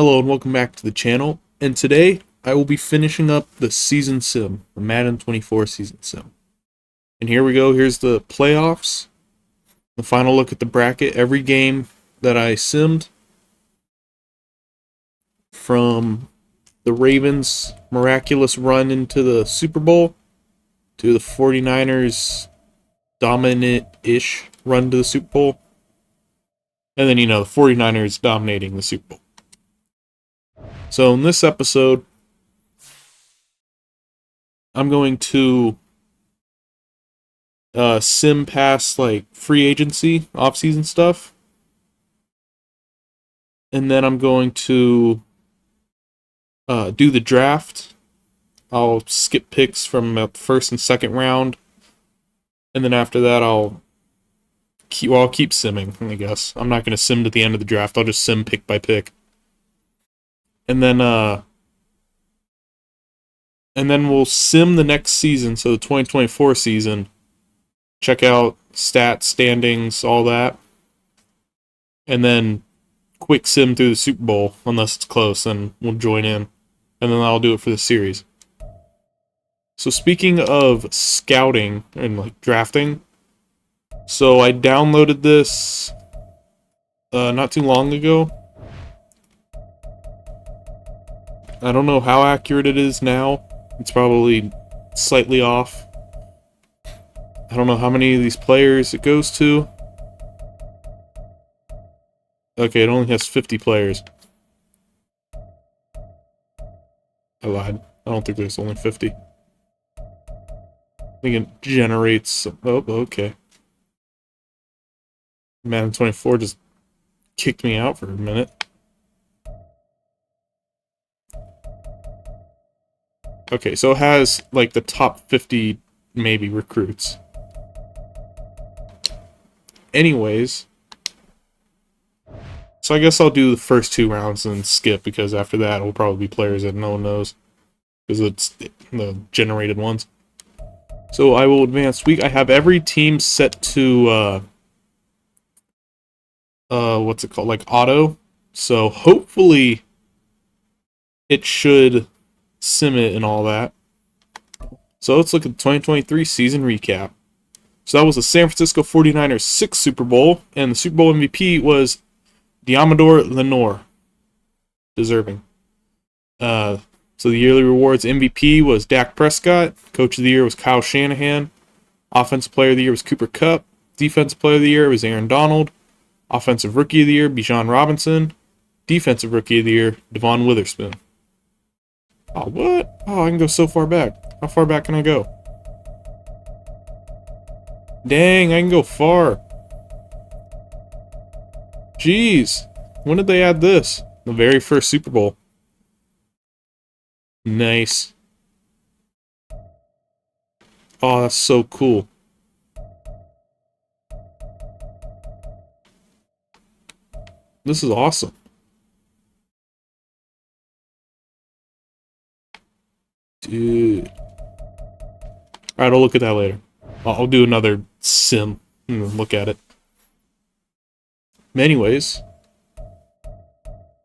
Hello and welcome back to the channel, and today I will be finishing up the season sim, the Madden 24 season sim. And here we go, here's the playoffs, the final look at the bracket. Every game that I simmed, from the Ravens' miraculous run into the Super Bowl, to the 49ers' dominant-ish run to the Super Bowl, and then, the 49ers dominating the Super Bowl. So in this episode, I'm going to sim past like free agency, off-season stuff, and then I'm going to do the draft. I'll skip picks from the first and second round, and then after that I'll keep simming. I guess I'm not going to sim to the end of the draft. I'll just sim pick by pick, and then we'll sim the next season. So the 2024 season. Check out stats, standings, all that, and then quick sim through the Super Bowl unless it's close, and we'll join in, and then I'll do it for the series. So speaking of scouting and like drafting, so I downloaded this not too long ago. I don't know how accurate it is now. It's probably slightly off. I don't know how many of these players it goes to. Okay, it only has 50 players. I lied. I don't think there's only 50. I think it generates... Oh, okay. Madden 24 just kicked me out for a minute. Okay, so it has, like, the top 50, maybe, recruits. Anyways, so I guess I'll do the first two rounds and skip, because after that will probably be players that no one knows, because it's the generated ones. So I will advance week. I have every team set to, what's it called? Like, auto. So hopefully it should sim it and all that. So let's look at the 2023 season recap. So that was the San Francisco 49ers 6th Super Bowl, and the Super Bowl MVP was Diamador Lenore. Deserving. So the yearly rewards: MVP was Dak Prescott, Coach of the Year was Kyle Shanahan, Offensive Player of the Year was Cooper Kupp, Defensive Player of the Year was Aaron Donald, Offensive Rookie of the Year Bijan Robinson, Defensive Rookie of the Year Devon Witherspoon. Oh, what? Oh, I can go so far back. How far back can I go? Dang, I can go far. Jeez. When did they add this? The very first Super Bowl. Nice. Oh, that's so cool. This is awesome. Dude. Alright, I'll look at that later. I'll do another sim and look at it. Anyways,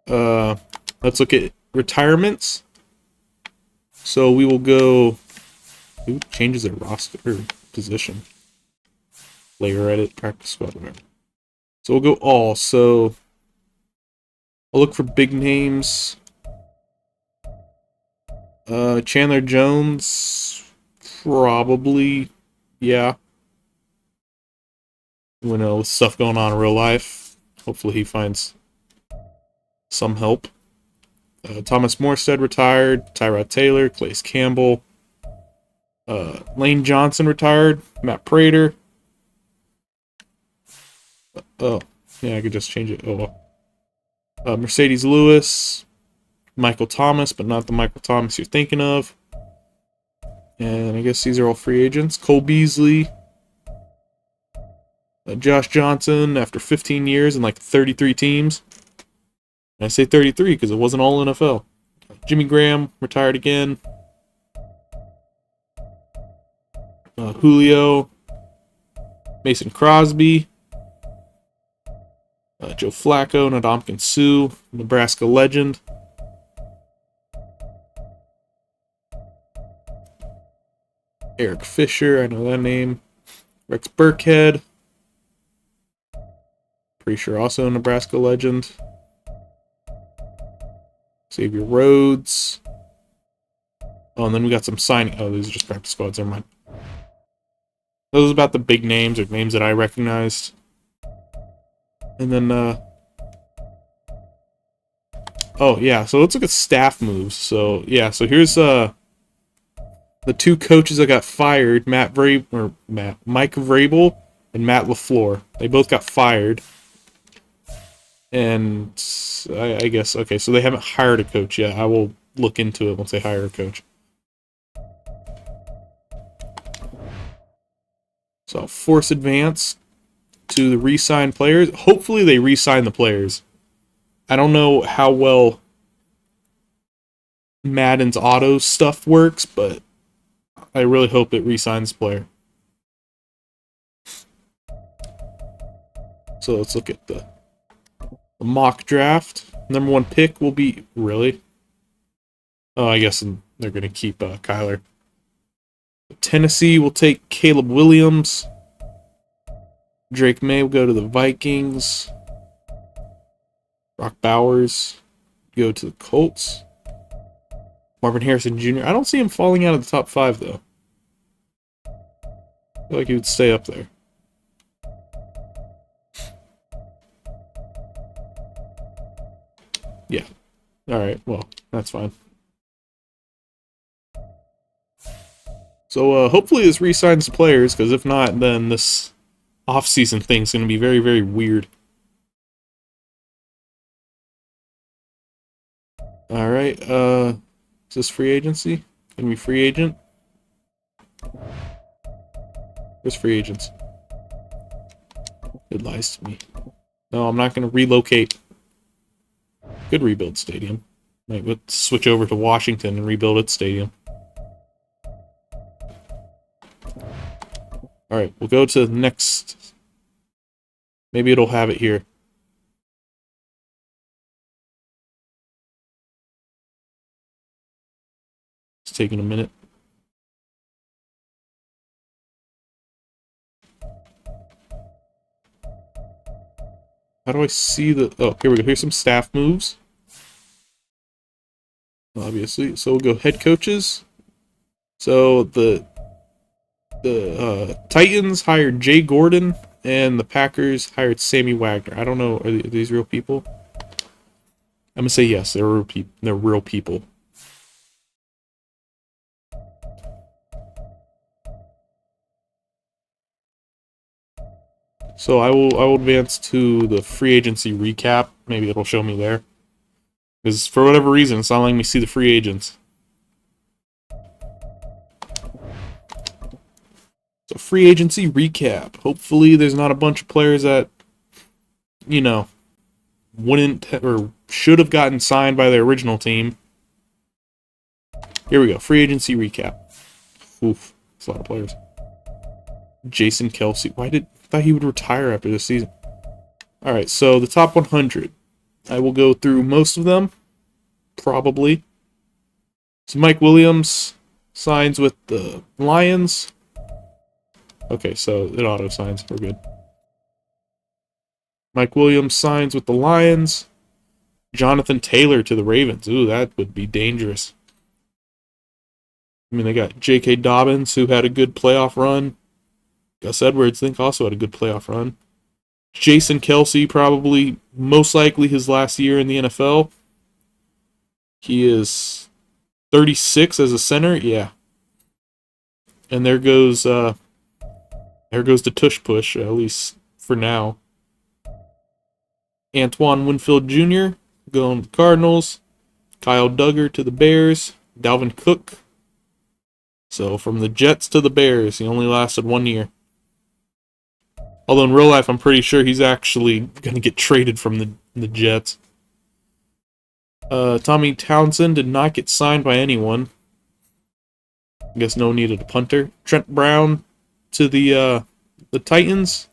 let's look at retirements. So we will go... Who changes their roster or position? Player edit, practice squad, whatever. So we'll go all. So I'll look for big names. Chandler Jones, probably, yeah. With stuff going on in real life, hopefully he finds some help. Thomas Morstead retired. Tyrod Taylor, Calais Campbell. Lane Johnson retired. Matt Prater. Oh, yeah, I could just change it. Oh, Mercedes Lewis. Michael Thomas, but not the Michael Thomas you're thinking of. And I guess these are all free agents. Cole Beasley. Josh Johnson, after 15 years and like 33 teams. And I say 33 because it wasn't all NFL. Jimmy Graham, retired again. Julio. Mason Crosby. Joe Flacco, Ndamukong Suh, Nebraska legend. Eric Fisher, I know that name. Rex Burkhead. Pretty sure also a Nebraska legend. Xavier Rhodes. Oh, and then we got some signing. Oh, these are just practice squads. Never mind. Those are about the big names, or names that I recognized. And then, oh, yeah, so let's look at staff moves. So, yeah, so here's, the two coaches that got fired, Mike Vrabel and Matt LaFleur. They both got fired. And I guess, okay, so they haven't hired a coach yet. I will look into it once they hire a coach. So, force advance to the re-signed players. Hopefully they re-sign the players. I don't know how well Madden's auto stuff works, but I really hope it re-signs the player. So let's look at the mock draft. Number 1 pick will be... Really? Oh, I guess they're going to keep Kyler. Tennessee will take Caleb Williams. Drake May will go to the Vikings. Brock Bowers go to the Colts. Marvin Harrison Jr. I don't see him falling out of the top 5, though. I feel like he would stay up there. Yeah. Alright, well, that's fine. So, hopefully this re-signs the players, because if not, then this off-season thing's going to be very, very weird. Alright, is this free agency? Can we free agent? Where's free agents? It lies to me. No, I'm not going to relocate. Could rebuild stadium. Might switch over to Washington and rebuild its stadium. Alright, we'll go to the next... Maybe it'll have it here. It's taking a minute. How do I see the... Oh, here we go. Here's some staff moves. Obviously. So we'll go head coaches. So the Titans hired Jay Gordon, and the Packers hired Sammy Wagner. I don't know. Are these real people? I'm going to say yes. They're real people. So I will advance to the free agency recap. Maybe it'll show me there. Because for whatever reason, it's not letting me see the free agents. So free agency recap. Hopefully there's not a bunch of players that, you know, wouldn't or should have gotten signed by their original team. Here we go. Free agency recap. Oof. That's a lot of players. Jason Kelsey. I thought he would retire after this season. Alright, so the top 100. I will go through most of them. Probably. So Mike Williams signs with the Lions. Okay, so it auto-signs. We're good. Mike Williams signs with the Lions. Jonathan Taylor to the Ravens. Ooh, that would be dangerous. I mean, they got J.K. Dobbins, who had a good playoff run. Gus Edwards, I think, also had a good playoff run. Jason Kelsey, probably, most likely his last year in the NFL. He is 36 as a center, yeah. And there goes the tush push, at least for now. Antoine Winfield Jr. going to the Cardinals. Kyle Duggar to the Bears. Dalvin Cook. So from the Jets to the Bears, he only lasted 1 year. Although in real life, I'm pretty sure he's actually going to get traded from the Jets. Tommy Townsend did not get signed by anyone. I guess no one needed a punter. Trent Brown to the Titans.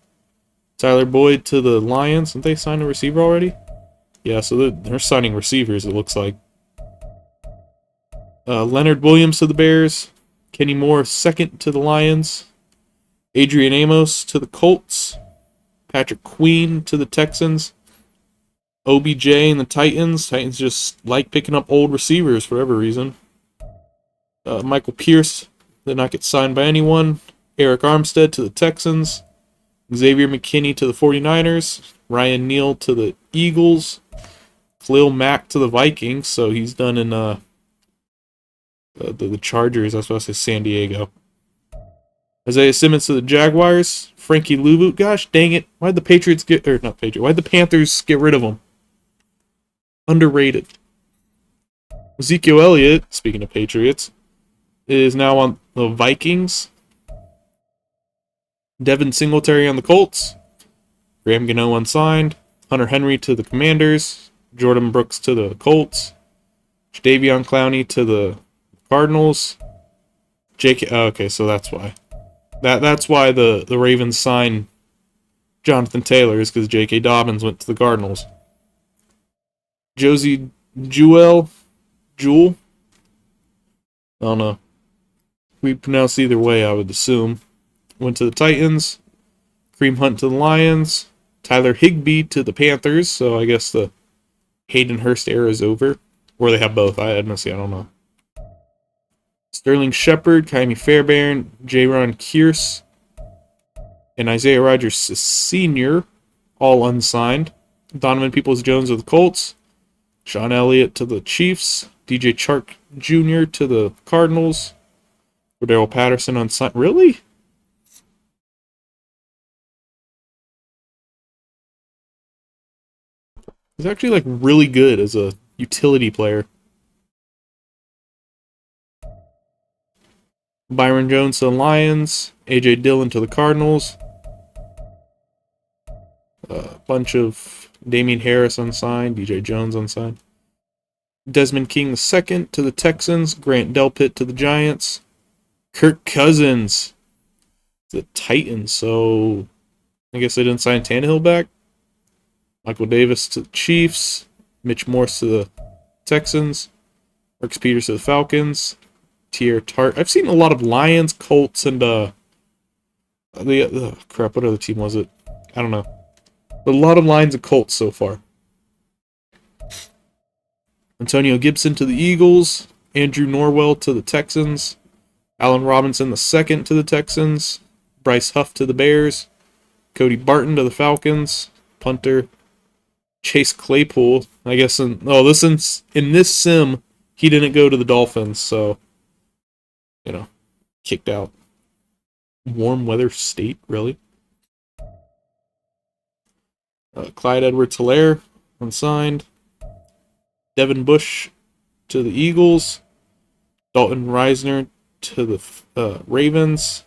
Tyler Boyd to the Lions. Didn't they sign a receiver already? Yeah, so they're signing receivers, it looks like. Leonard Williams to the Bears. Kenny Moore second to the Lions. Adrian Amos to the Colts. Patrick Queen to the Texans. OBJ and the Titans. Titans just like picking up old receivers for whatever reason. Michael Pierce did not get signed by anyone. Eric Armstead to the Texans. Xavier McKinney to the 49ers. Ryan Neal to the Eagles. Khalil Mack to the Vikings. So he's done in the Chargers. That's what I say, San Diego. Isaiah Simmons to the Jaguars. Frankie Louvu. Gosh dang it. Why'd the Patriots get... Or not Patriots. Why'd the Panthers get rid of him? Underrated. Ezekiel Elliott, speaking of Patriots, is now on the Vikings. Devin Singletary on the Colts. Graham Gano unsigned. Hunter Henry to the Commanders. Jordan Brooks to the Colts. Jadeveon Clowney to the Cardinals. Okay, so that's why. That's why the Ravens signed Jonathan Taylor, is because J.K. Dobbins went to the Cardinals. Josie Jewell. I don't know. We pronounce either way, I would assume. Went to the Titans. Kareem Hunt to the Lions. Tyler Higbee to the Panthers. So I guess the Hayden Hurst era is over. Or they have both. I don't know. Sterling Shepard, Kaimi Fairbairn, Jaron Kearse, and Isaiah Rodgers Sr., all unsigned. Donovan Peoples-Jones of the Colts. Sean Elliott to the Chiefs. DJ Chark Jr. to the Cardinals. Cordero Patterson unsigned. Really? He's actually like really good as a utility player. Byron Jones to the Lions. A.J. Dillon to the Cardinals. A bunch of Damian Harris unsigned. DJ Jones unsigned. Desmond King II to the Texans. Grant Delpit to the Giants. Kirk Cousins to the Titans. So I guess they didn't sign Tannehill back. Michael Davis to the Chiefs. Mitch Morse to the Texans. Marcus Peters to the Falcons. Tier Tart. I've seen a lot of Lions, Colts, and what other team was it? I don't know. But a lot of Lions and Colts so far. Antonio Gibson to the Eagles. Andrew Norwell to the Texans. Allen Robinson II to the Texans. Bryce Huff to the Bears. Cody Barton to the Falcons. Punter. Chase Claypool. I guess in this sim, he didn't go to the Dolphins, so kicked out. Warm weather state, really? Clyde Edwards-Helaire, unsigned. Devin Bush to the Eagles. Dalton Reisner to the Ravens.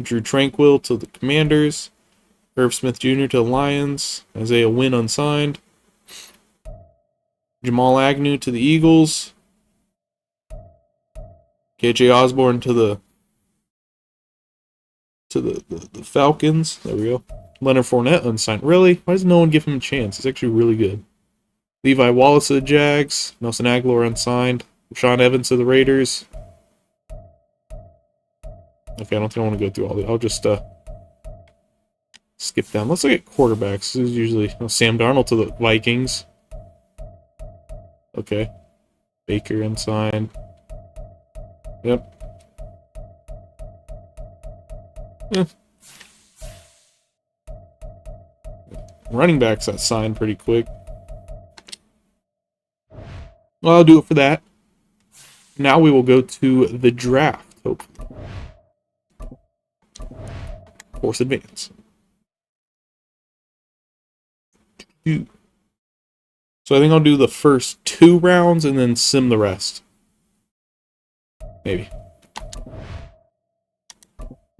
Drew Tranquill to the Commanders. Irv Smith Jr. to the Lions. Isaiah Wynn unsigned. Jamal Agnew to the Eagles. KJ Osborne to the Falcons. There we go. Leonard Fournette unsigned. Really? Why does no one give him a chance? He's actually really good. Levi Wallace to the Jags. Nelson Aguilar unsigned. Rashaan Evans to the Raiders. Okay, I don't think I want to go through all these. I'll just skip down. Let's look at quarterbacks. This is usually Sam Darnold to the Vikings. Okay. Baker unsigned. Yep. Running backs that signed pretty quick. Well, I'll do it for that. Now we will go to the draft, hopefully. Course advance. So I think I'll do the first 2 rounds and then sim the rest. Maybe.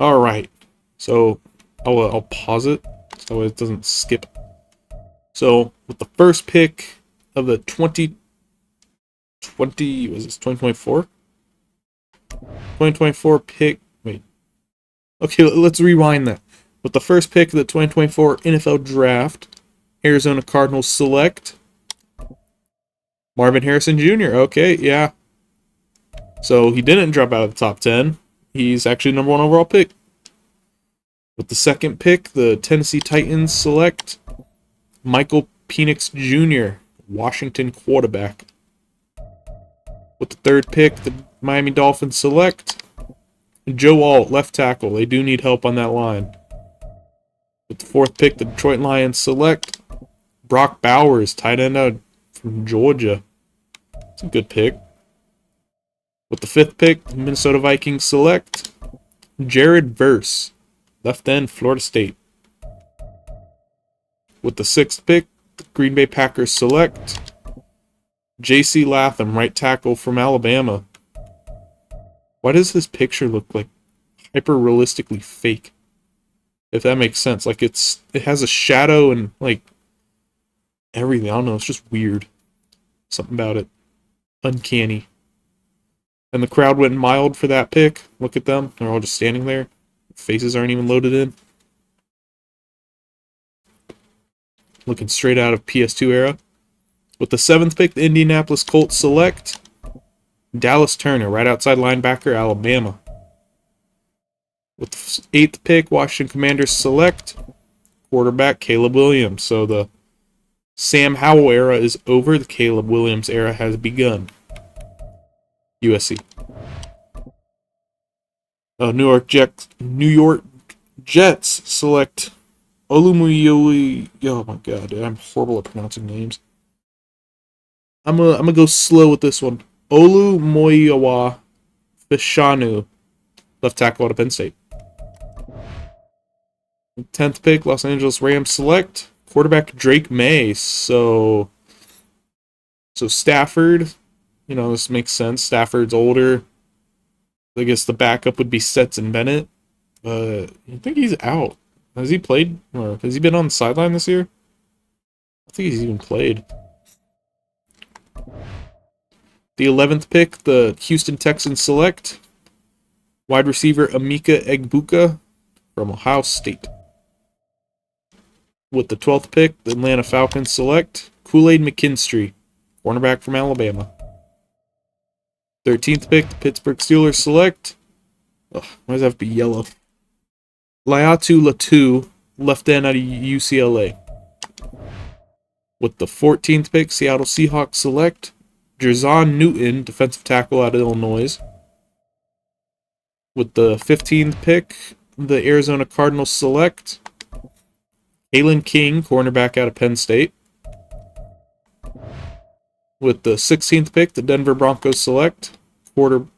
Alright. So I'll pause it so it doesn't skip. So with the first pick of the 2024? 2024 pick. Wait. Okay, let's rewind that. With the first pick of the 2024 NFL Draft, Arizona Cardinals select Marvin Harrison Jr. Okay, yeah. So he didn't drop out of the top 10. He's actually number 1 overall pick. With the second pick, the Tennessee Titans select Michael Penix Jr., Washington quarterback. With the third pick, the Miami Dolphins select Joe Alt, left tackle. They do need help on that line. With the fourth pick, the Detroit Lions select Brock Bowers, tight end out from Georgia. It's a good pick. With the fifth pick, the Minnesota Vikings select Jared Verse, left end, Florida State. With the sixth pick, the Green Bay Packers select J.C. Latham, right tackle from Alabama. Why does this picture look like hyper-realistically fake? If that makes sense. Like it has a shadow and like everything. I don't know, it's just weird. Something about it. Uncanny. And the crowd went mild for that pick. Look at them. They're all just standing there. Faces aren't even loaded in. Looking straight out of PS2 era. With the seventh pick, the Indianapolis Colts select Dallas Turner, right outside linebacker, Alabama. With the eighth pick, Washington Commanders select quarterback Caleb Williams. So the Sam Howell era is over. The Caleb Williams era has begun. USC. New York Jets select Olumuyiwa. Oh my god, I'm horrible at pronouncing names. I'm gonna go slow with this one. Olumoyiwa Fashanu, left tackle out of Penn State. 10th pick, Los Angeles Rams select quarterback Drake May. So Stafford, this makes sense. Stafford's older. I guess the backup would be Stetson Bennett. I think he's out. Has he played? Or has he been on the sideline this year? I think he's even played. The 11th pick, the Houston Texans select wide receiver Emeka Egbuka from Ohio State. With the 12th pick, the Atlanta Falcons select Kool-Aid McKinstry, cornerback from Alabama. 13th pick, the Pittsburgh Steelers select, why does that have to be yellow? Laiatu Latu, left end out of UCLA. With the 14th pick, Seattle Seahawks select Jerzon Newton, defensive tackle out of Illinois. With the 15th pick, the Arizona Cardinals select Kalen King, cornerback out of Penn State. With the 16th pick, the Denver Broncos select cornerback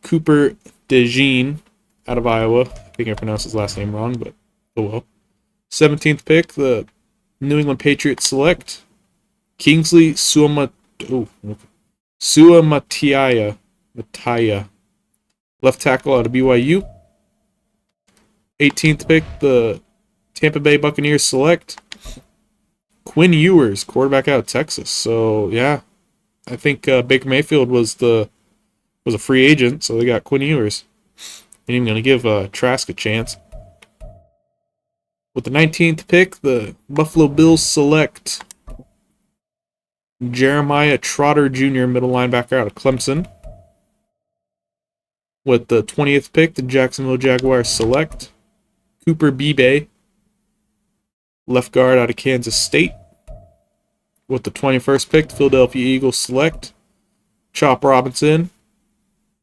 Cooper DeJean out of Iowa. I think I pronounced his last name wrong, but oh well. 17th pick, the New England Patriots select Kingsley Suamataia, left tackle out of BYU. 18th pick, the Tampa Bay Buccaneers select Quinn Ewers, quarterback out of Texas. So yeah, I think Baker Mayfield was a free agent, so they got Quinn Ewers. Ain't even gonna give Trask a chance. With the 19th pick, the Buffalo Bills select Jeremiah Trotter Jr., middle linebacker out of Clemson. With the 20th pick, the Jacksonville Jaguars select Cooper Beebe, left guard out of Kansas State. With the 21st pick, the Philadelphia Eagles select Chop Robinson,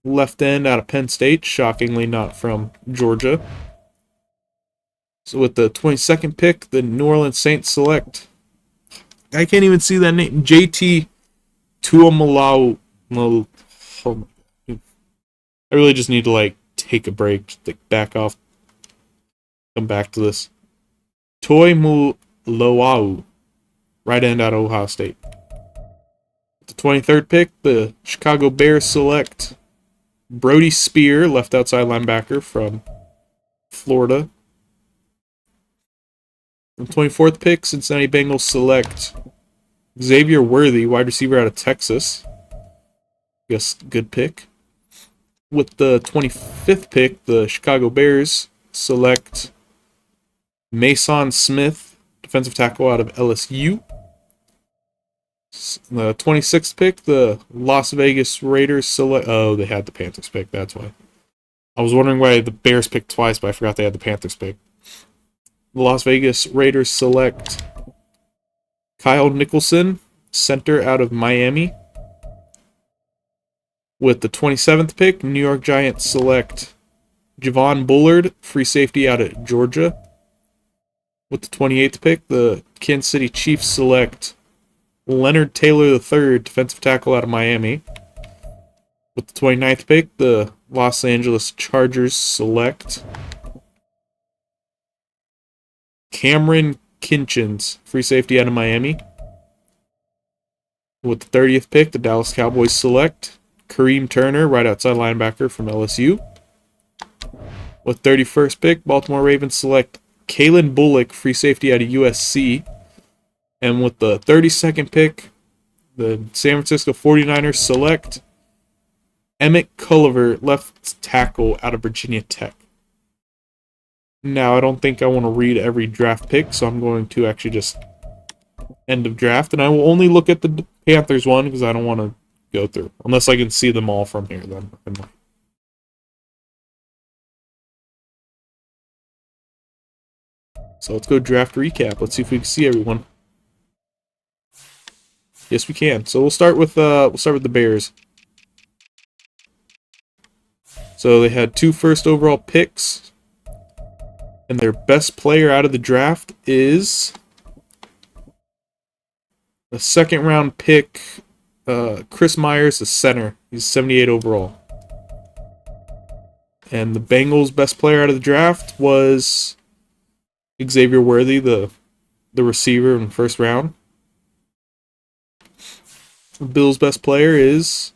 left end out of Penn State, shockingly not from Georgia. So with the 22nd pick, the New Orleans Saints select, I can't even see that name, JT Tuamalau. I really just need to take a break, just back off, come back to this. Toi Muloau, right end out of Ohio State. The 23rd pick, the Chicago Bears select Brody Spear, left outside linebacker from Florida. The 24th pick, Cincinnati Bengals select Xavier Worthy, wide receiver out of Texas. Guess good pick. With the 25th pick, the Chicago Bears select Mason Smith, defensive tackle out of LSU. The 26th pick, the Las Vegas Raiders select... Oh, they had the Panthers pick, that's why. I was wondering why the Bears picked twice, but I forgot they had the Panthers pick. The Las Vegas Raiders select Kyle Nicholson, center out of Miami. With the 27th pick, New York Giants select Javon Bullard, free safety out of Georgia. With the 28th pick, the Kansas City Chiefs select Leonard Taylor III, defensive tackle out of Miami. With the 29th pick, the Los Angeles Chargers select Cameron Kinchins, free safety out of Miami. With the 30th pick, the Dallas Cowboys select Kareem Turner, right outside linebacker from LSU. With 31st pick, Baltimore Ravens select Kalen Bullock, free safety out of USC. And with the 32nd pick, the San Francisco 49ers select Emmett Culliver, left tackle out of Virginia Tech. Now, I don't think I want to read every draft pick, so I'm going to actually just end of draft. And I will only look at the Panthers one because I don't want to go through. Unless I can see them all from here, then I might. So let's go draft recap. Let's see if we can see everyone. Yes, we can. So we'll start with the Bears. So they had 2 first overall picks, and their best player out of the draft is a second round pick, Chris Myers, the center. He's 78 overall. And the Bengals' best player out of the draft was Xavier Worthy, the receiver in the first round. The Bills' best player is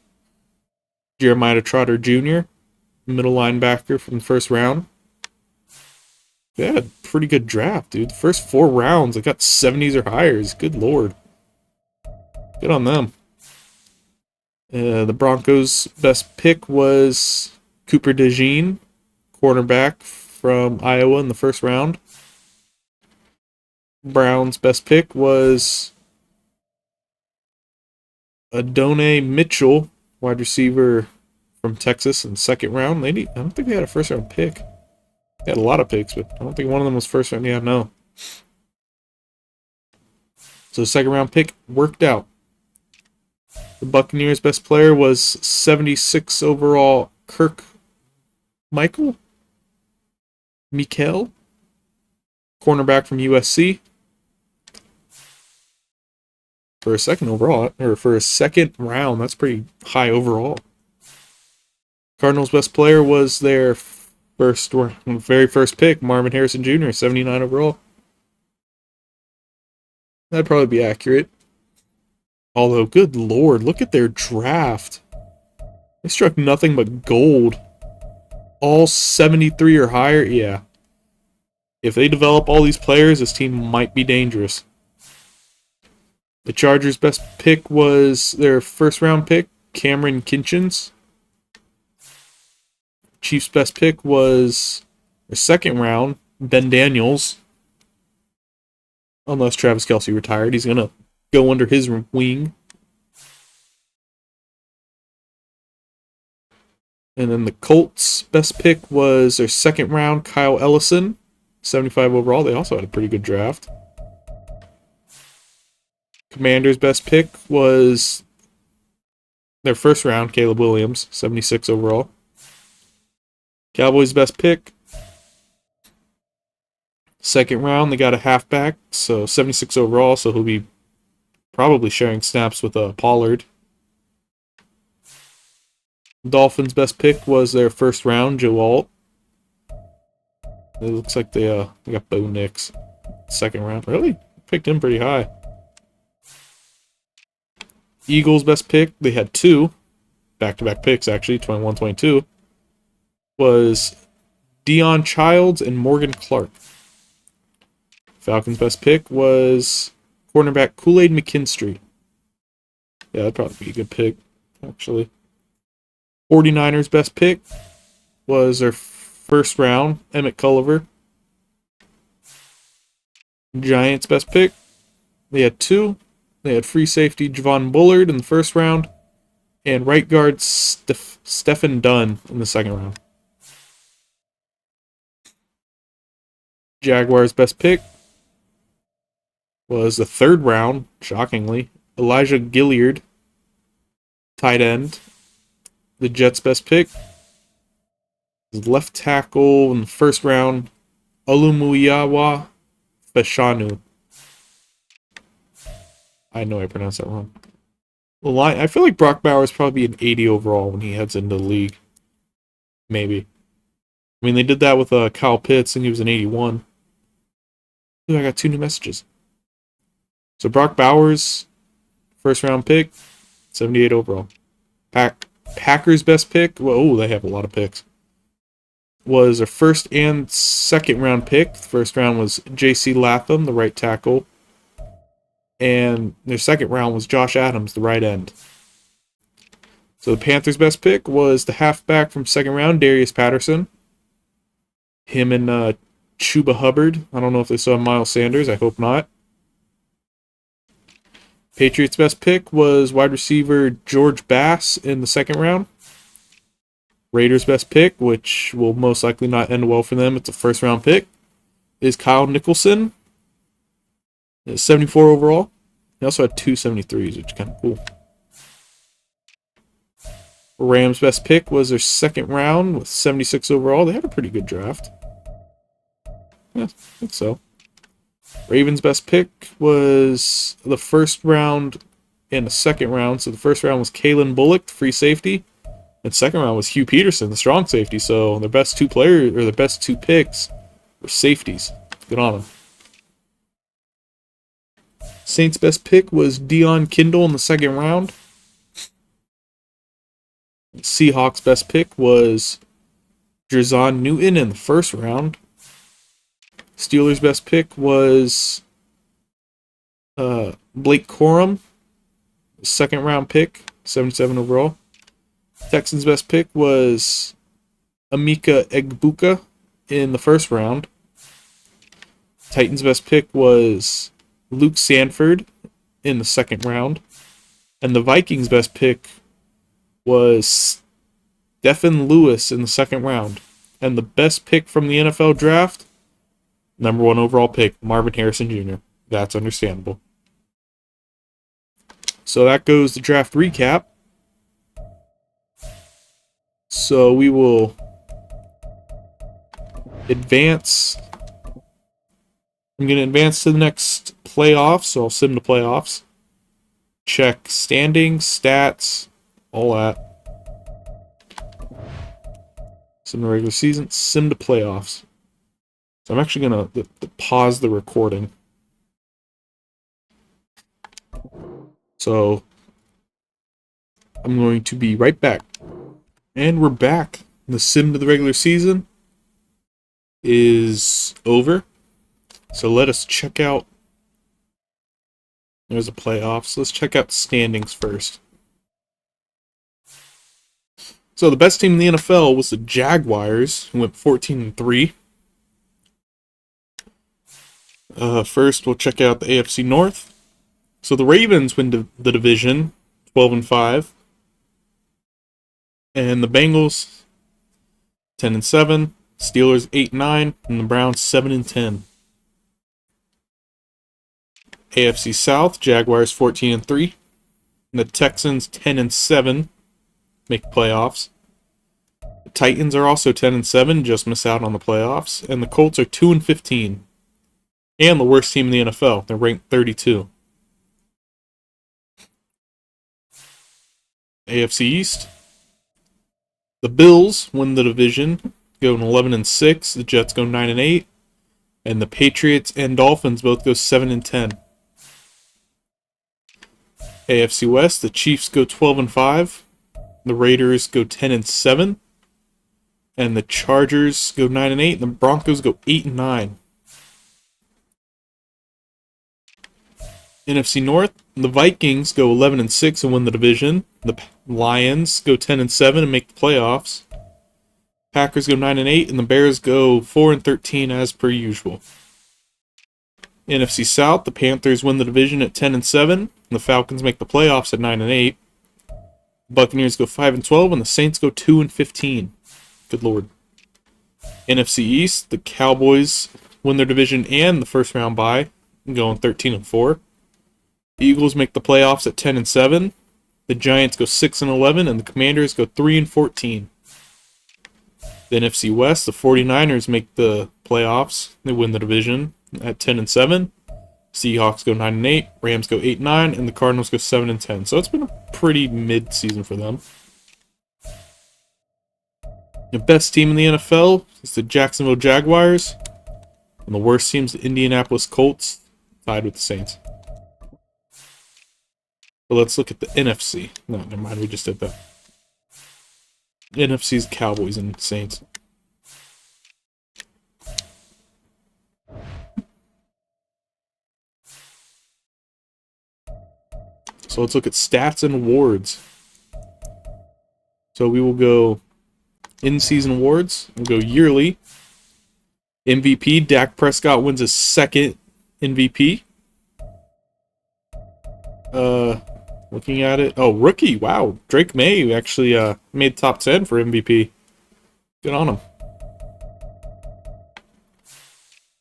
Jeremiah Trotter Jr., middle linebacker from the first round. They had a pretty good draft, dude. The first 4 rounds, they got 70s or higher. Good lord. Good on them. The Broncos' best pick was Cooper DeJean, cornerback from Iowa in the first round. Browns' best pick was Adonai Mitchell, wide receiver from Texas in the second round. I don't think they had a first round pick. They had a lot of picks, but I don't think one of them was first round. Yeah, no. So the second round pick worked out. The Buccaneers' best player was 76 overall Kirk Mikel, cornerback from USC. For a second overall, or for a second round, that's pretty high overall. Cardinals' best player was their very first pick, Marvin Harrison Jr., 79 overall. That'd probably be accurate. Although, good lord, look at their draft. They struck nothing but gold. All 73 or higher, yeah. If they develop all these players, this team might be dangerous. The Chargers' best pick was their first round pick, Cameron Kinchins. Chiefs' best pick was their second round, Ben Daniels. Unless Travis Kelce retired, he's going to go under his wing. And then the Colts' best pick was their second round, Kyle Ellison, 75 overall. They also had a pretty good draft. Commanders' best pick was their first round, Caleb Williams, 76 overall. Cowboys' best pick, second round, they got a halfback, so 76 overall, so he'll be probably sharing snaps with Pollard. Dolphins' best pick was their first round, Joe Alt. It looks like they got Bo Nix, second round. Really? Picked him pretty high. Eagles' best pick, they had 2 back-to-back picks, actually, 21-22, was Deion Childs and Morgan Clark. Falcons' best pick was cornerback Kool-Aid McKinstry. Yeah, that'd probably be a good pick, actually. 49ers best pick was their first round, Emmett Culliver. Giants best pick, they had two. They had free safety Javon Bullard in the first round, and right guard Stephen Dunn in the second round. Jaguars best pick was the third round, shockingly, Elijah Gilliard, tight end. The Jets best pick was left tackle in the first round, Olumuyiwa Fashanu. I know I pronounced that wrong. I feel like Brock Bowers probably be an 80 overall when he heads into the league. Maybe. I mean, they did that with Kyle Pitts, and he was an 81. Ooh, I got 2 new messages. So Brock Bowers, first round pick, 78 overall. Packers best pick, whoa, they have a lot of picks, was their first and second round pick. The first round was J.C. Latham, the right tackle. And their second round was Josh Adams, the right end. So the Panthers' best pick was the halfback from second round, Darius Patterson. Him and Chuba Hubbard. I don't know if they saw Miles Sanders. I hope not. Patriots' best pick was wide receiver George Bass in the second round. Raiders' best pick, which will most likely not end well for them, it's a first round pick, is Kyle Nicholson. It's 74 overall. He also had 2 73s, which is kind of cool. Rams' best pick was their second round with 76 overall. They had a pretty good draft. Yeah, I think so. Ravens' best pick was the first round and the second round. So the first round was Kalen Bullock, free safety. And second round was Hugh Peterson, the strong safety. So their best 2 players, or their best 2 picks, were safeties. Good on them. Saints' best pick was Dion Kindle in the second round. Seahawks' best pick was Jerzon Newton in the first round. Steelers' best pick was Blake Corum, second round pick, 77 overall. Texans' best pick was Emeka Egbuka in the first round. Titans' best pick was Luke Sanford in the second round. And the Vikings' best pick was Stephen Lewis in the second round. And the best pick from the NFL draft, number 1 overall pick, Marvin Harrison Jr. That's understandable. So that goes the draft recap. So we will advance. I'm going to advance to the next playoffs, so I'll sim to playoffs. Check standings, stats, all that. Sim to regular season, sim to playoffs. So I'm actually going to pause the recording. So I'm going to be right back. And we're back. The sim to the regular season is over. So let us check out. There's the playoffs. Let's check out standings first. So the best team in the NFL was the Jaguars, who went 14-3. First, we'll check out the AFC North. So the Ravens win the division, 12-5. And the Bengals, 10-7. Steelers, 8-9. And the Browns, 7-10. AFC South, Jaguars 14-3. And the Texans 10-7 make playoffs. The Titans are also 10-7, just miss out on the playoffs. And the Colts are 2-15. And the worst team in the NFL. They're ranked 32. AFC East. The Bills win the division, going 11-6. The Jets go 9-8. And the Patriots and Dolphins both go 7-10. AFC West, the Chiefs go 12-5. The Raiders go 10-7. And the Chargers go 9-8. And the Broncos go 8-9. NFC North, the Vikings go 11-6 and win the division. The Lions go 10-7 and make the playoffs. Packers go 9-8 and the Bears go 4-13 as per usual. NFC South, the Panthers win the division at 10-7. And the Falcons make the playoffs at 9-8. Buccaneers go 5-12 and the Saints go 2-15. Good lord. NFC East, the Cowboys win their division and the first round bye, going 13-4. The Eagles make the playoffs at 10-7. The Giants go 6-11 and the Commanders go 3-14. The NFC West, the 49ers make the playoffs. They win the division at 10-7. Seahawks go 9-8, Rams go 8-9, and the Cardinals go 7-10. So it's been a pretty mid-season for them. The best team in the NFL is the Jacksonville Jaguars, and the worst team is the Indianapolis Colts, tied with the Saints. But let's look at the NFC. No, never mind, we just did that. NFC's Cowboys and Saints. So let's look at stats and awards. So we will go in-season awards. We'll go yearly. MVP, Dak Prescott wins his second MVP. Looking at it. Oh, rookie. Wow. Drake May actually made top 10 for MVP. Good on him.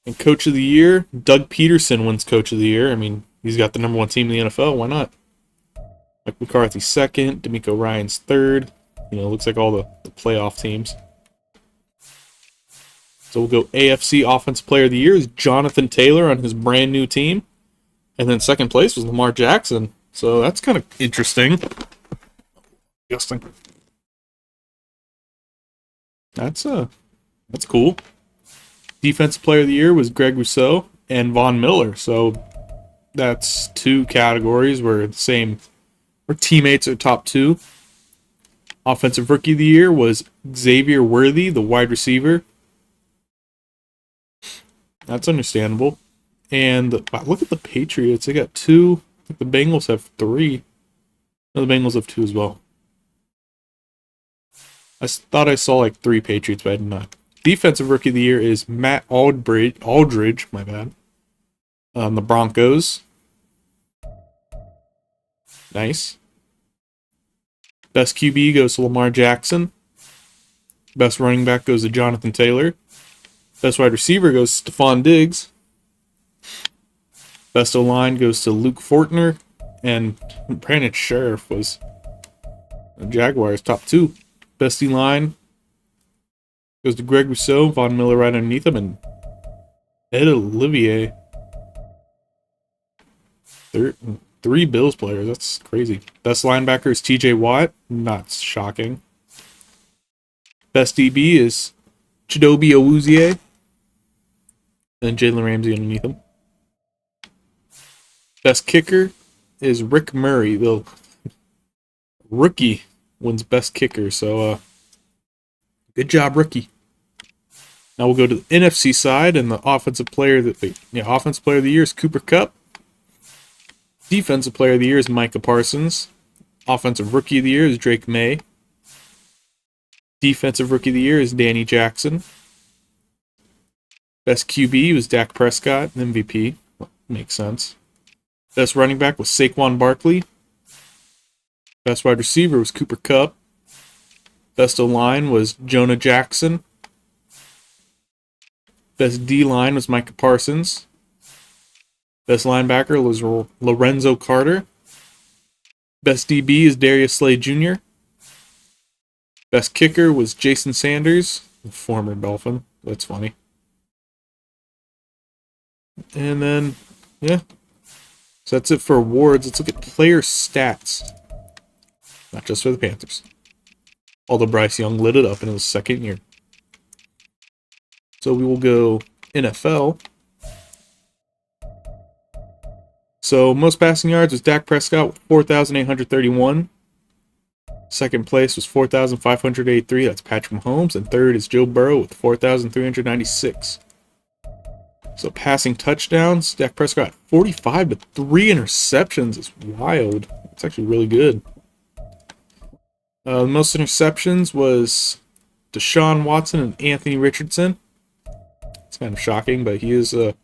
And Coach of the Year, Doug Peterson wins Coach of the Year. I mean, he's got the #1 team in the NFL. Why not? Mike McCarthy second. D'Amico Ryans third. You know, looks like all the playoff teams. So we'll go AFC Offensive Player of the Year is Jonathan Taylor on his brand new team. And then second place was Lamar Jackson. So that's kind of interesting. That's cool. Defensive Player of the Year was Greg Rousseau and Von Miller. So that's two categories where the same, where teammates are top two. Offensive Rookie of the Year was Xavier Worthy, the wide receiver. That's understandable. And wow, look at the Patriots. They got two. I think the Bengals have three. No, the Bengals have two as well. I thought I saw like three Patriots, but I did not. Defensive Rookie of the Year is Matt Aldridge, my bad. The Broncos. Nice. Best QB goes to Lamar Jackson. Best running back goes to Jonathan Taylor. Best wide receiver goes to Stephon Diggs. Best O-line goes to Luke Fortner. And Brandon Sheriff was the Jaguars' top two. Best D-line goes to Greg Rousseau, Von Miller right underneath him, and Ed Olivier. Three Bills players. That's crazy. Best linebacker is TJ Watt. Not shocking. Best DB is Chidobe Awuzie. And Jalen Ramsey underneath him. Best kicker is Rick Murray. The rookie wins best kicker. So, good job, rookie. Now we'll go to the NFC side, and the offensive player of the year is Cooper Kupp. Defensive Player of the Year is Micah Parsons. Offensive Rookie of the Year is Drake May. Defensive Rookie of the Year is Danny Jackson. Best QB was Dak Prescott, MVP. Makes sense. Best running back was Saquon Barkley. Best wide receiver was Cooper Kupp. Best O-line was Jonah Jackson. Best D-line was Micah Parsons. Best linebacker was Lorenzo Carter. Best DB is Darius Slay Jr. Best kicker was Jason Sanders, the former Dolphin. That's funny. And then, yeah. So that's it for awards. Let's look at player stats. Not just for the Panthers. Although Bryce Young lit it up in his second year. So we will go NFL. So most passing yards was Dak Prescott with 4,831. Second place was 4,583. That's Patrick Mahomes. And third is Joe Burrow with 4,396. So passing touchdowns, Dak Prescott 45 to 3 interceptions is wild. It's actually really good. The most interceptions was Deshaun Watson and Anthony Richardson. It's kind of shocking, but he is a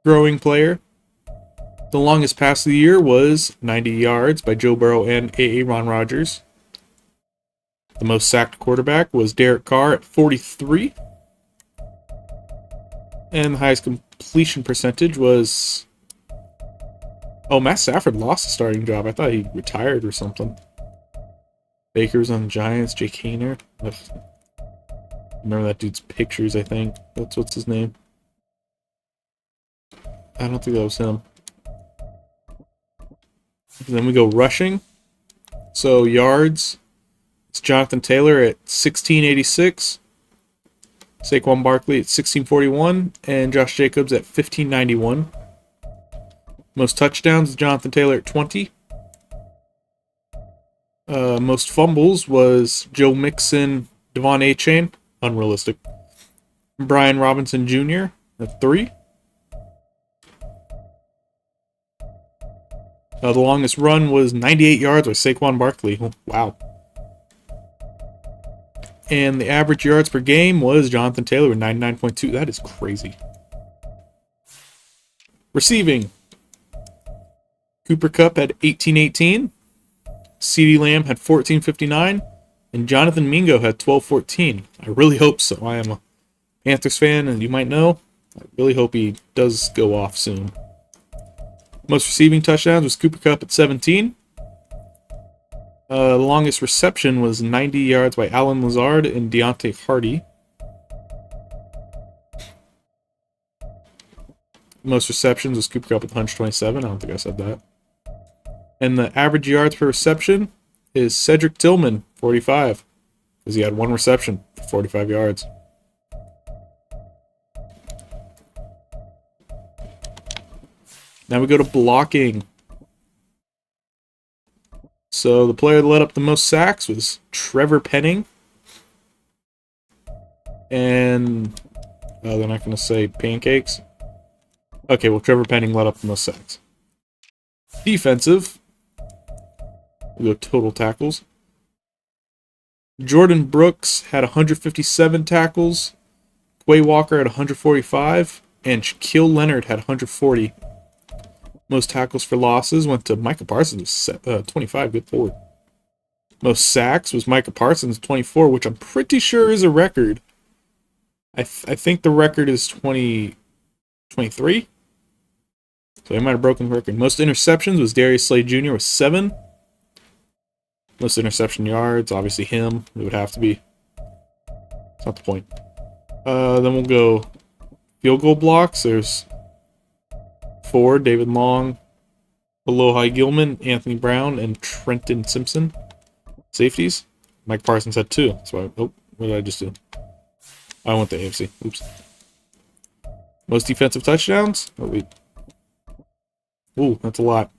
growing player. The longest pass of the year was 90 yards by Joe Burrow and Ron Rodgers. The most sacked quarterback was Derek Carr at 43. And the highest completion percentage was... Oh, Matt Stafford lost the starting job. I thought he retired or something. Baker's on the Giants. Jake Hayner. Ugh. Remember that dude's pictures, I think. What's his name? I don't think that was him. And then we go rushing. So yards. It's Jonathan Taylor at 1686. Saquon Barkley at 1641. And Josh Jacobs at 1591. Most touchdowns is Jonathan Taylor at 20. Most fumbles was Joe Mixon, Devon Achane. Unrealistic. Brian Robinson Jr. at 3. The longest run was 98 yards by Saquon Barkley. Oh, wow. And the average yards per game was Jonathan Taylor with 99.2. That is crazy. Receiving. Cooper Kupp had 1818. CeeDee Lamb had 1459. And Jonathan Mingo had 1214. I really hope so. I am a Panthers fan, and you might know. I really hope he does go off soon. Most receiving touchdowns was Cooper Kupp at 17. The longest reception was 90 yards by Alan Lazard and Deontay Hardy. Most receptions was Cooper Kupp with 127. I don't think I said that. And the average yards per reception is Cedric Tillman, 45. Because he had one reception for 45 yards. Now we go to blocking. So the player that led up the most sacks was Trevor Penning. And they're not going to say pancakes. Okay, well, Trevor Penning led up the most sacks. Defensive. We go total tackles. Jordan Brooks had 157 tackles. Quay Walker had 145. And Shaquille Leonard had 140. Most tackles for losses went to Micah Parsons, 25, good forward. Most sacks was Micah Parsons, 24, which I'm pretty sure is a record. I think the record is 23. So he might have broken the record. Most interceptions was Darius Slay Jr. with 7. Most interception yards, obviously him. It would have to be. It's not the point. Then we'll go field goal blocks. There's 4, David Long, Alohi Gilman, Anthony Brown, and Trenton Simpson. Safeties. Mike Parsons had 2. That's why. Oh, what did I just do? I went to AFC. Oops. Most defensive touchdowns? Oh, wait. Ooh, that's a lot.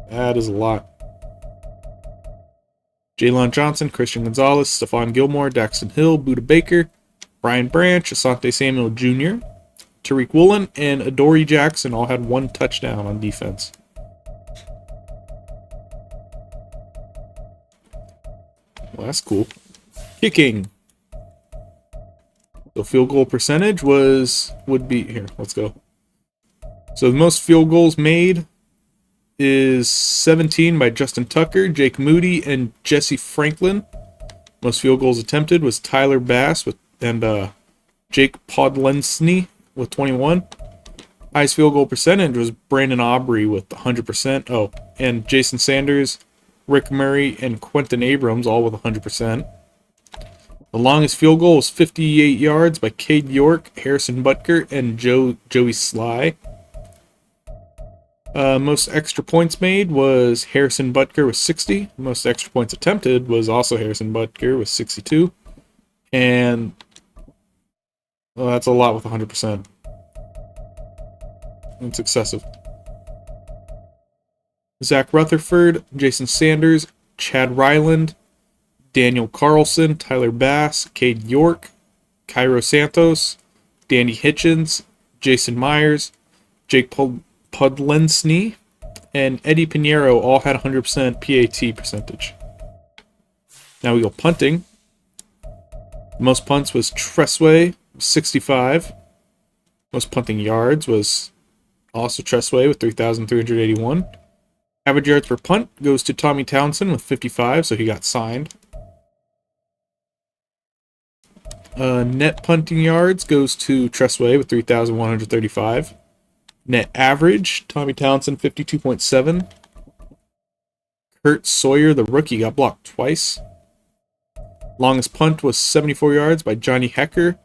That is a lot. Jalen Johnson, Christian Gonzalez, Stephon Gilmore, Daxton Hill, Buda Baker, Brian Branch, Asante Samuel Jr., Tariq Woolen, and Adoree Jackson all had 1 touchdown on defense. Well, that's cool. Kicking. So field goal percentage would be here. Let's go. So the most field goals made is 17 by Justin Tucker, Jake Moody, and Jesse Franklin. Most field goals attempted was Tyler Bass and Jake Podlensny with 21. Highest field goal percentage was Brandon Aubrey with 100%. Oh, and Jason Sanders, Rick Murray, and Quentin Abrams all with 100%. The longest field goal was 58 yards by Cade York, Harrison Butker, and Joey Sly. Most extra points made was Harrison Butker with 60. Most extra points attempted was also Harrison Butker with 62. And well, that's a lot with 100%. It's excessive. Zach Rutherford, Jason Sanders, Chad Ryland, Daniel Carlson, Tyler Bass, Cade York, Cairo Santos, Danny Hitchens, Jason Myers, Jake Podlensny, and Eddie Pinheiro all had 100% PAT percentage. Now we go punting. Most punts was Tressway, 65. Most punting yards was also Tressway with 3,381. Average yards per punt goes to Tommy Townsend with 55, so he got signed. Net punting yards goes to Tressway with 3,135. Net average, Tommy Townsend 52.7. Kurt Sawyer, the rookie, got blocked twice. Longest punt was 74 yards by Johnny Hecker,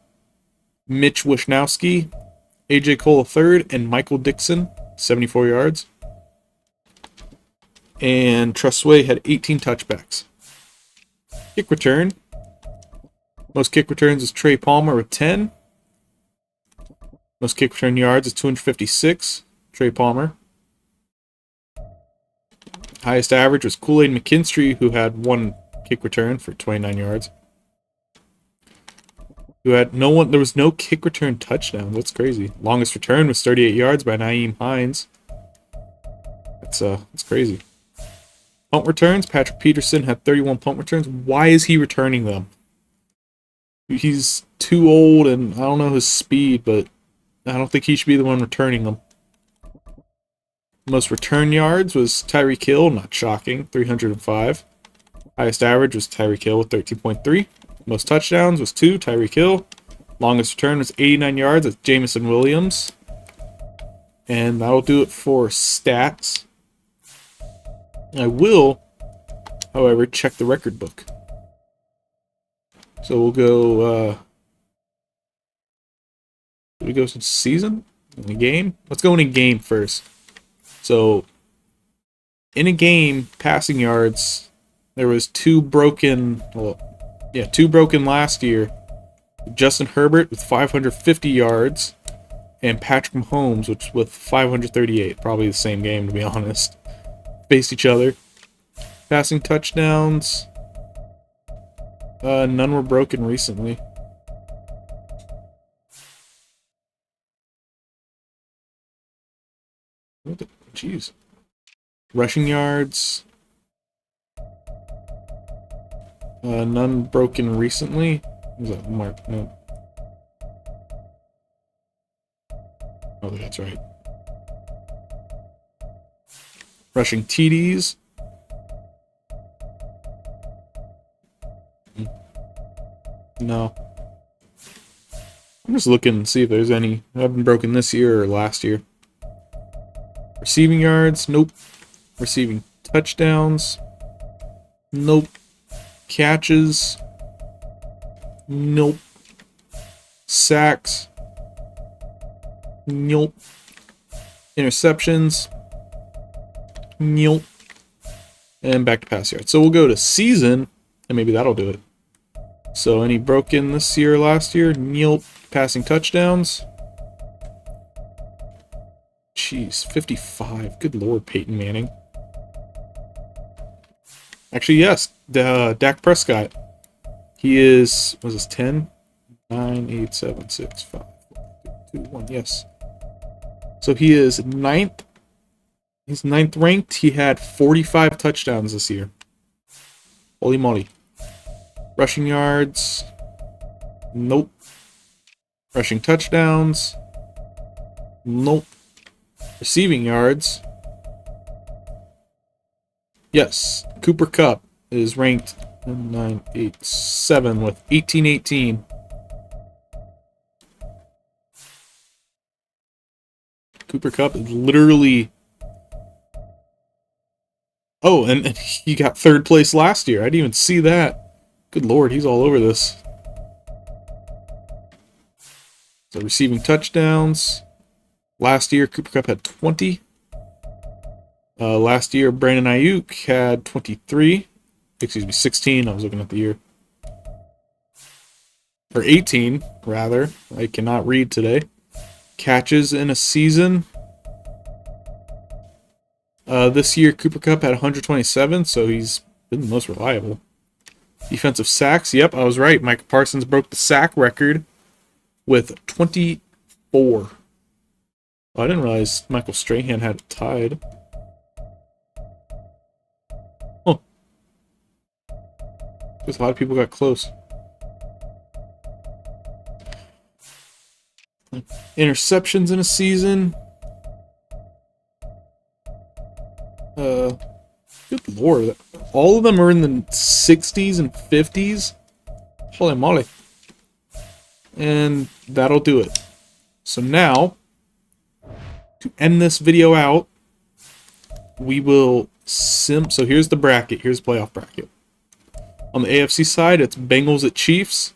Mitch Wishnowski, AJ Cole III, and Michael Dixon, 74 yards. And Tressway had 18 touchbacks. Kick return. Most kick returns is Trey Palmer with 10. Most kick return yards is 256, Trey Palmer. Highest average was Kool-Aid McKinstry, who had 1 kick return for 29 yards. There was no kick return touchdown. That's crazy. Longest return was 38 yards by Nyheim Hines. That's crazy. Punt returns, Patrick Peterson had 31 punt returns. Why is he returning them? He's too old, and I don't know his speed, but I don't think he should be the one returning them. Most return yards was Tyreek Hill, not shocking, 305. Highest average was Tyreek Hill with 13.3. Most touchdowns was 2, Tyreek Hill. Longest return was 89 yards with Jameson Williams. And that'll do it for stats. I will, however, check the record book. So we'll go, we go to season? In a game? Let's go in a game first. So, in a game, passing yards, there was 2 broken last year. Justin Herbert with 550 yards, and Patrick Mahomes with 538. Probably the same game, to be honest. Faced each other. Passing touchdowns. None were broken recently. Jeez. Rushing yards. None broken recently. Was that Mark? No. Oh, that's right. Rushing TDs. No. I'm just looking to see if there's any have been broken this year or last year. Receiving yards, nope. Receiving touchdowns, nope. Catches, nope. Sacks, nope. Interceptions, nope. And back to pass yards. So we'll go to season, and maybe that'll do it. So any broken this year or last year? Nope. Passing touchdowns. Jeez, 55. Good lord, Peyton Manning. Actually, yes. Dak Prescott. He is, was this 10? 9, 8, 7, 6, 5, 4, 3, 2, 1. Yes. So he is 9th. He's 9th ranked. He had 45 touchdowns this year. Holy moly. Rushing yards. Nope. Rushing touchdowns. Nope. Receiving yards. Yes. Cooper Kupp is ranked 9, 8, 7 with 18-18. Cooper Kupp is literally... Oh, and he got 3rd place last year. I didn't even see that. Good lord, he's all over this. So receiving touchdowns. Last year, Cooper Kupp had 20. Last year, Brandon Ayuk had 23. Excuse me, 16. I was looking at the year. Or 18, rather. I cannot read today. Catches in a season. This year, Cooper Kupp had 127, so he's been the most reliable. Defensive sacks. Yep, I was right. Micah Parsons broke the sack record with 24. Oh, I didn't realize Michael Strahan had it tied. Oh, because a lot of people got close. Interceptions in a season. Good lord. All of them are in the 60s and 50s. Holy moly. And that'll do it. So now, to end this video out, we will so here's the bracket. Here's the playoff bracket. On the AFC side, it's Bengals at Chiefs,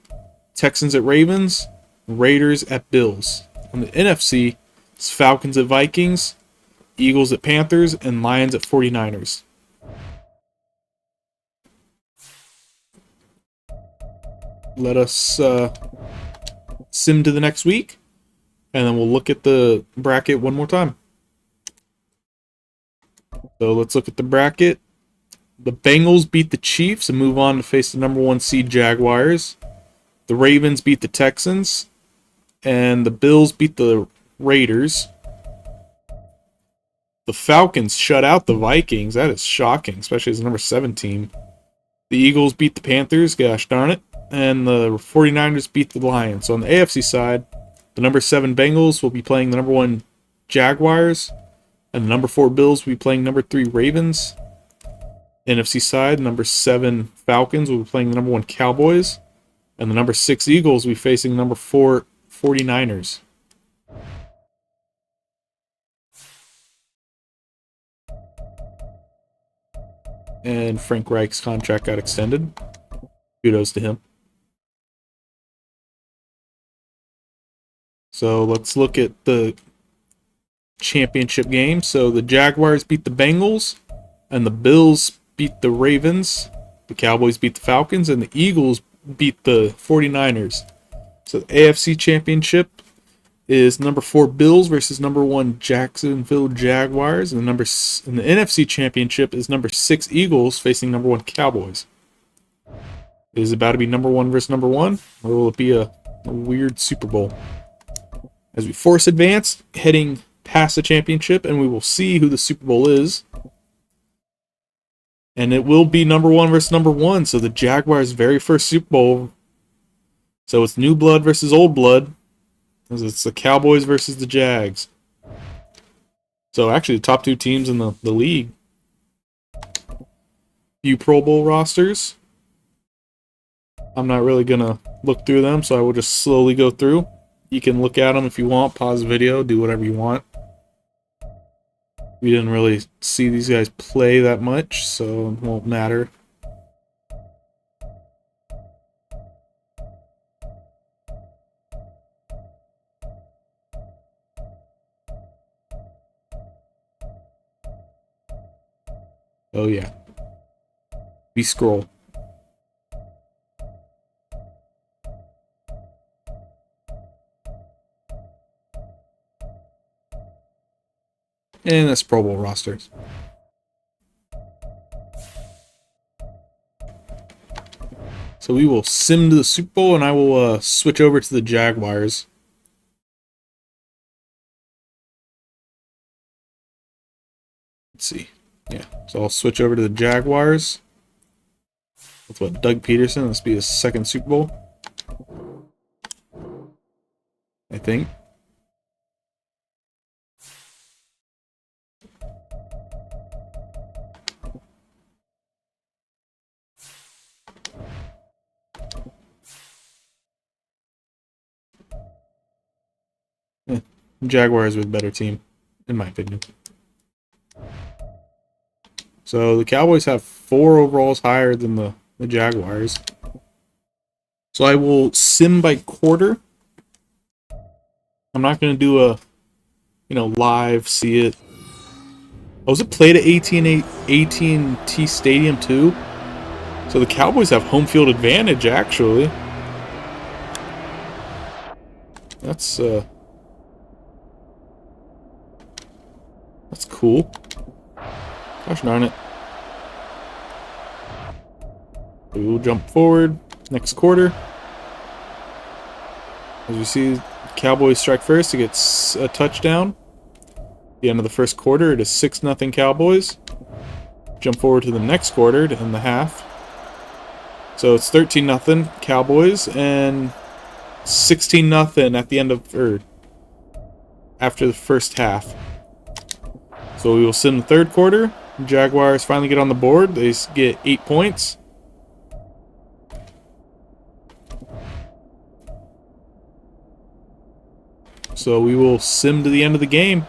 Texans at Ravens, Raiders at Bills. On the NFC, it's Falcons at Vikings, Eagles at Panthers, and Lions at 49ers. Let us sim to the next week, and then we'll look at the bracket one more time. So let's look at the bracket. The Bengals beat the Chiefs and move on to face the number 1 seed Jaguars. The Ravens beat the Texans, and the Bills beat the Raiders. The Falcons shut out the Vikings. That is shocking, especially as the number 7 team. The Eagles beat the Panthers, gosh darn it. And the 49ers beat the Lions. So on the AFC side, the number 7 Bengals will be playing the number 1 Jaguars. And the number 4 Bills will be playing number 3 Ravens. NFC side, number 7 Falcons will be playing the number 1 Cowboys. And the number 6 Eagles will be facing number 4 49ers. And Frank Reich's contract got extended. Kudos to him. So let's look at the championship game. So the Jaguars beat the Bengals, and the Bills beat the Ravens. The Cowboys beat the Falcons, and the Eagles beat the 49ers. So the AFC championship is number 4 Bills versus number 1 Jacksonville Jaguars, and the NFC championship is number 6 Eagles facing number 1 Cowboys. Is it about to be number 1 versus number 1, or will it be a weird Super Bowl? As we force advance, heading past the championship, and we will see who the Super Bowl is. And it will be number 1 versus number 1, so the Jaguars' very first Super Bowl. So it's new blood versus old blood. It's the Cowboys versus the Jags. So actually the top 2 teams in the league. Few Pro Bowl rosters. I'm not really going to look through them, so I will just slowly go through. You can look at them if you want, pause the video, do whatever you want. We didn't really see these guys play that much, so it won't matter. Oh yeah. We scroll. And that's Pro Bowl rosters. So we will sim to the Super Bowl, and I will switch over to the Jaguars. Let's see. Yeah, so I'll switch over to the Jaguars. With what, Doug Peterson? This will be his 2nd Super Bowl, I think. Jaguars with a better team, in my opinion. So the Cowboys have 4 overalls higher than the Jaguars. So I will sim by quarter. I'm not going to do a, live, see it. Oh, was it played at AT&T Stadium too? So the Cowboys have home field advantage, actually. That's cool. Gosh darn it. We will jump forward. Next quarter. As you see, Cowboys strike first. It gets a touchdown. At the end of the first quarter, it is 6-0 Cowboys. Jump forward to the next quarter to end the half. So it's 13-0 Cowboys and 16-0 at the end of, or after the first half. So we will sit in the third quarter. Jaguars finally get on the board. They get 8 points. So we will sim to the end of the game.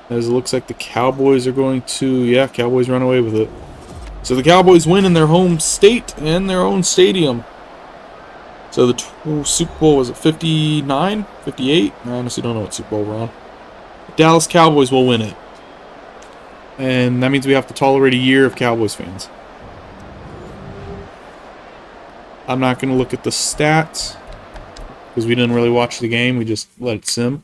As it looks like the Cowboys are going to... Yeah, Cowboys run away with it. So the Cowboys win in their home state and their own stadium. So the Super Bowl was at 59? 58? I honestly don't know what Super Bowl we're on. The Dallas Cowboys will win it. And that means we have to tolerate a year of Cowboys fans. I'm not going to look at the stats, because we didn't really watch the game. We just let it sim.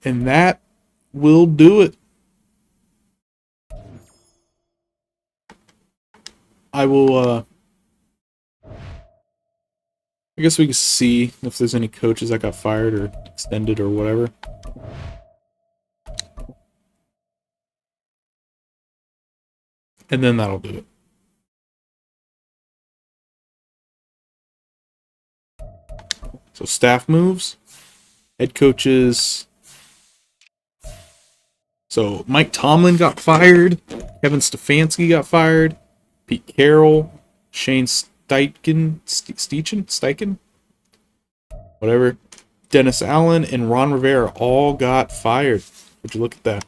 And that will do it. I will, I guess we can see if there's any coaches that got fired or extended or whatever. And then that'll do it. So staff moves. Head coaches. So Mike Tomlin got fired. Kevin Stefanski got fired. Pete Carroll. Shane Steichen? Whatever. Dennis Allen and Ron Rivera all got fired. Would you look at that?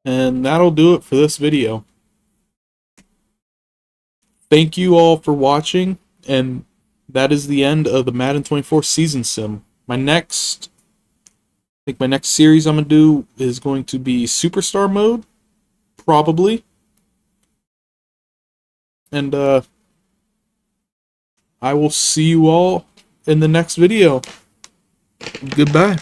And that'll do it for this video. Thank you all for watching, and that is the end of the Madden 24 season sim. I think my next series I'm going to do is going to be Superstar mode, probably. And I will see you all in the next video. Goodbye.